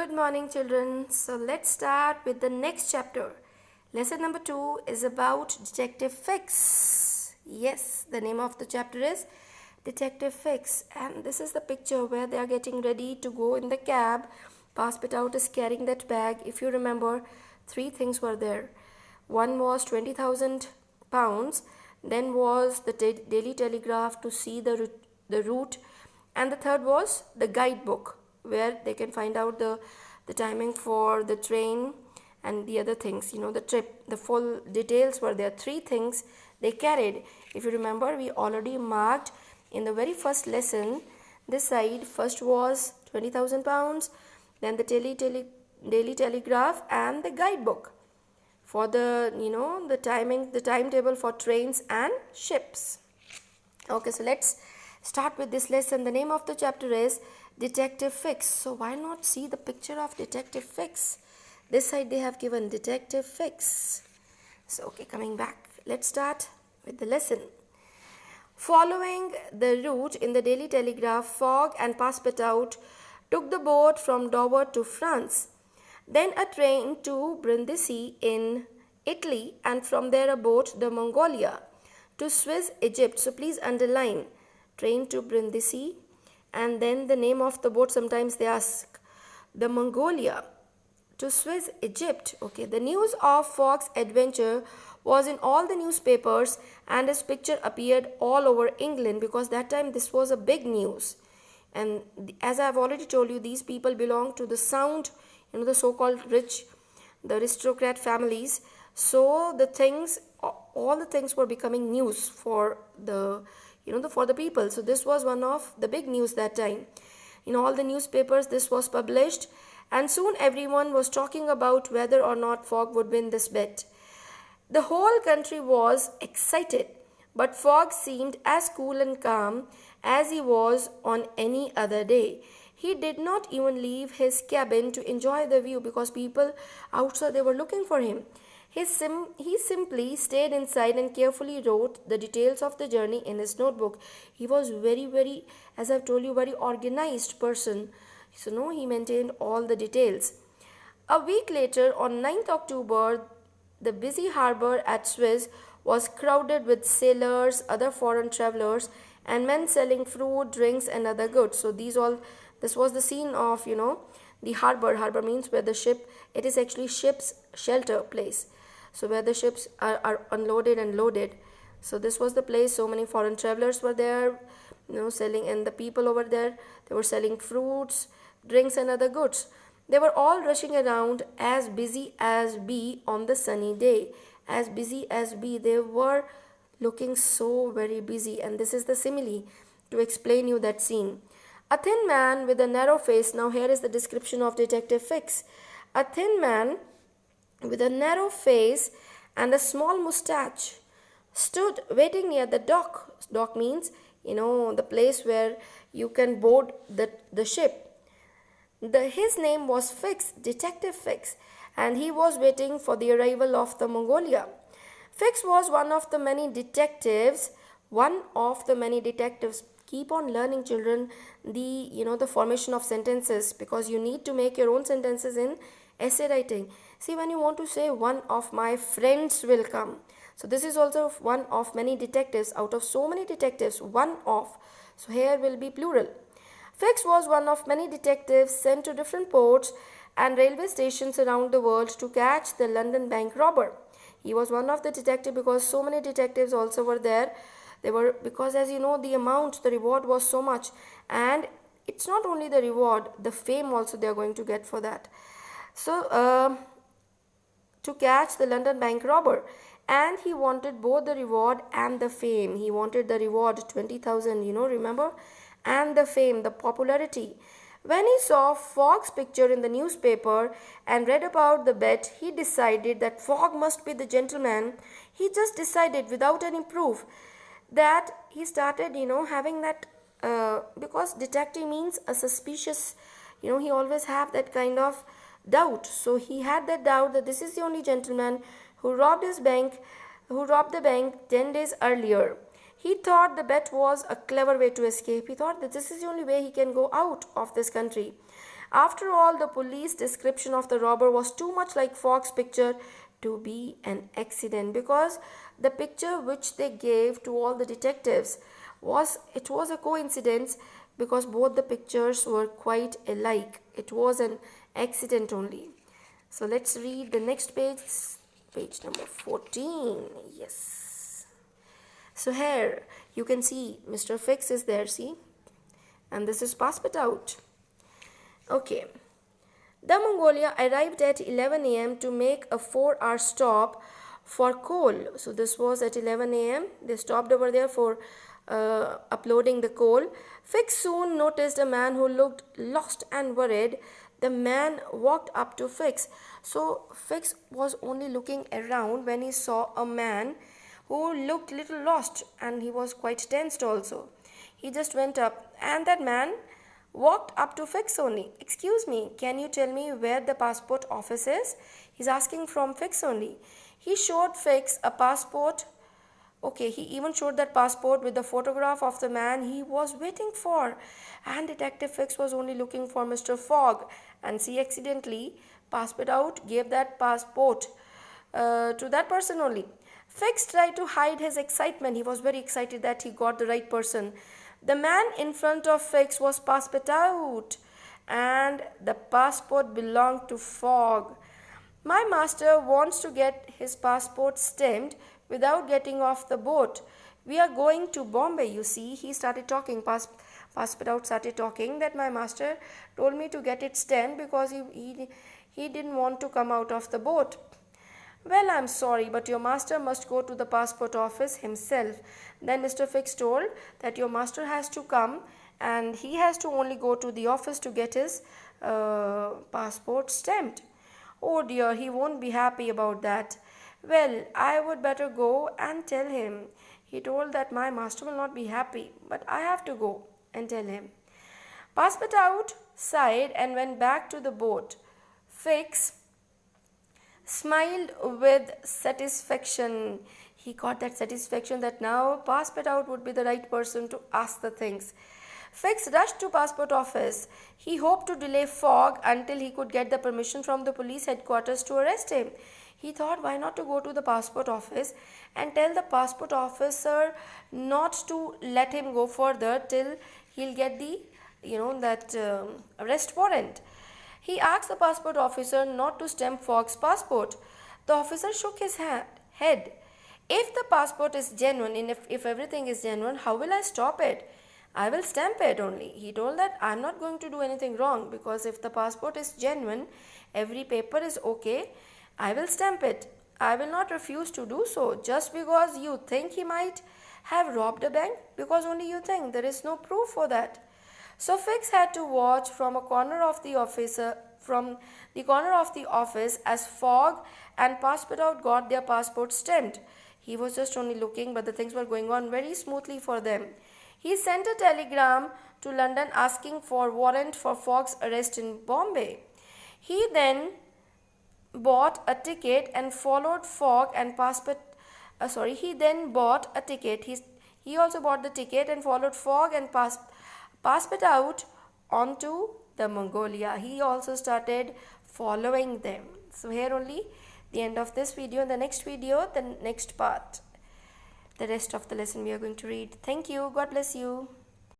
Good morning, children. So let's start with the next chapter. Lesson number 2 is about Detective Fix. Yes, the name of the chapter is Detective Fix, and this is the picture where they are getting ready to go in the cab. Passport is carrying that bag. If you remember, 3 things were there. One was 20,000 pounds, then was the Daily Telegraph to see the route, and the third was the guidebook where they can find out the timing for the train and the other things, the trip. The full details were there. 3 things they carried. If you remember, we already marked in the very first lesson this side. First was 20,000 pounds, then the Daily Telegraph and the guidebook for the timing, the timetable for trains and ships. Okay, so let's start with this lesson. The name of the chapter is Detective Fix. So why not see the picture of Detective Fix? This side they have given Detective Fix. So okay, coming back, let's start with the lesson. Following the route in the Daily Telegraph, Fogg and Passepartout took the boat from Dover to France, then a train to Brindisi in Italy, and from there a boat to Mongolia to Swiss, Egypt. So please underline train to Brindisi, and then the name of the boat. Sometimes they ask the Mongolia to Swiss, Egypt. Okay, the news of Fogg's adventure was in all the newspapers, and his picture appeared all over England, because that time this was a big news. And as I have already told you, these people belong to the sound, the so-called rich, the aristocrat families. So the things, all the things were becoming news for the for the people. So this was one of the big news that time. In all the newspapers this was published, and soon everyone was talking about whether or not Fogg would win this bet. The whole country was excited, but Fogg seemed as cool and calm as he was on any other day. He did not even leave his cabin to enjoy the view, because people outside, they were looking for him. He simply stayed inside and carefully wrote the details of the journey in his notebook. He was very, as I've told you, very organized person. So he maintained all the details. A week later, on 9th October, the busy harbor at Suez was crowded with sailors, other foreign travelers, and men selling fruit, drinks, and other goods. So this was the scene of, the harbor. Harbor means where the ship, it is actually ship's shelter place. So where the ships are unloaded and loaded. So this was the place. So many foreign travelers were there, selling, and the people over there, they were selling fruits, drinks, and other goods. They were all rushing around, as busy as bee on the sunny day. As busy as bee. They were looking so very busy. And this is the simile to explain you that scene. A thin man with a narrow face. Now here is the description of Detective Fix. A thin man with a narrow face and a small moustache stood waiting near the dock. Dock means, the place where you can board the ship. His name was Fix, Detective Fix, and he was waiting for the arrival of the Mongolia. Fix was one of the many detectives. Keep on learning, children, the formation of sentences, because you need to make your own sentences in essay writing. See, when you want to say one of my friends will come, so this is also one of many detectives. Out of so many detectives, one of, so here will be plural. Fix was one of many detectives sent to different ports and railway stations around the world to catch the London bank robber. He was one of the detectives because so many detectives also were there. Because as you know, the amount, the reward was so much, and it's not only the reward, the fame also they are going to get for that. So to catch the London bank robber, and he wanted both the reward and the fame. He wanted the reward, 20,000, remember, and the fame, the popularity. When he saw Fogg's picture in the newspaper and read about the bet, he decided that Fogg must be the gentleman. He just decided without any proof. That he started, having that, because detective means a suspicious, he always have that kind of doubt. So he had that doubt that this is the only gentleman who robbed the bank 10 days earlier. He thought the bet was a clever way to escape. He thought that this is the only way he can go out of this country. After all, the police description of the robber was too much like Fogg's picture to be an accident, because the picture which they gave to all the detectives was a coincidence, because both the pictures were quite alike. It was an accident only. So let's read the next page, page number 14. Yes. So here you can see Mr. Fix is there, see, and this is Pass It Out. Okay. The Mongolia arrived at 11 a.m. to make a 4-hour stop for coal. So this was at 11 a.m. They stopped over there for uploading the coal. Fix soon noticed a man who looked lost and worried. The man walked up to Fix. So Fix was only looking around when he saw a man who looked little lost, and he was quite tensed also. He just went up, and that man walked up to Fix only. Excuse me, can you tell me where the passport office is? He's asking from Fix only. He showed Fix a passport. Okay, he even showed that passport with the photograph of the man he was waiting for. And Detective Fix was only looking for Mr. Fogg, and she accidentally passed it out, gave that passport to that person only. Fix tried to hide his excitement. He was very excited that he got the right person. The man in front of Fix was passed it out, and the passport belonged to Fogg. My master wants to get his passport stamped without getting off the boat. We are going to Bombay, you see. He started talking. Pass it out started talking that my master told me to get it stamped because he didn't want to come out of the boat. Well, I'm sorry, but your master must go to the passport office himself. Then Mr. Fix told that your master has to come, and he has to only go to the office to get his passport stamped. Oh dear, he won't be happy about that. Well, I would better go and tell him. He told that my master will not be happy, but I have to go and tell him. Pass it out sighed and went back to the boat. Fix smiled with satisfaction. He got that satisfaction that now Passport Out would be the right person to ask the things. Fix rushed to passport office. He hoped to delay Fogg until he could get the permission from the police headquarters to arrest him. He thought, why not to go to the passport office and tell the passport officer not to let him go further till he'll get the arrest warrant. He asked the passport officer not to stamp Fogg's passport. The officer shook his head. If the passport is genuine, and if everything is genuine, how will I stop it? I will stamp it only. He told that I'm not going to do anything wrong, because if the passport is genuine, every paper is okay, I will stamp it. I will not refuse to do so just because you think he might have robbed a bank, because only you think. There is no proof for that. So Fix had to watch from the corner of the office as Fogg and Passport Out got their passports stamped. He was just only looking, but the things were going on very smoothly for them. He sent a telegram to London asking for warrant for Fogg's arrest in Bombay. He then bought a ticket and followed Fogg and He then bought a ticket. He also bought the ticket and followed Fogg and Passport Out onto the Mongolia. He also started following them. So here only the end of this video. In the next video, the next part, the rest of the lesson we are going to read. Thank you. God bless you.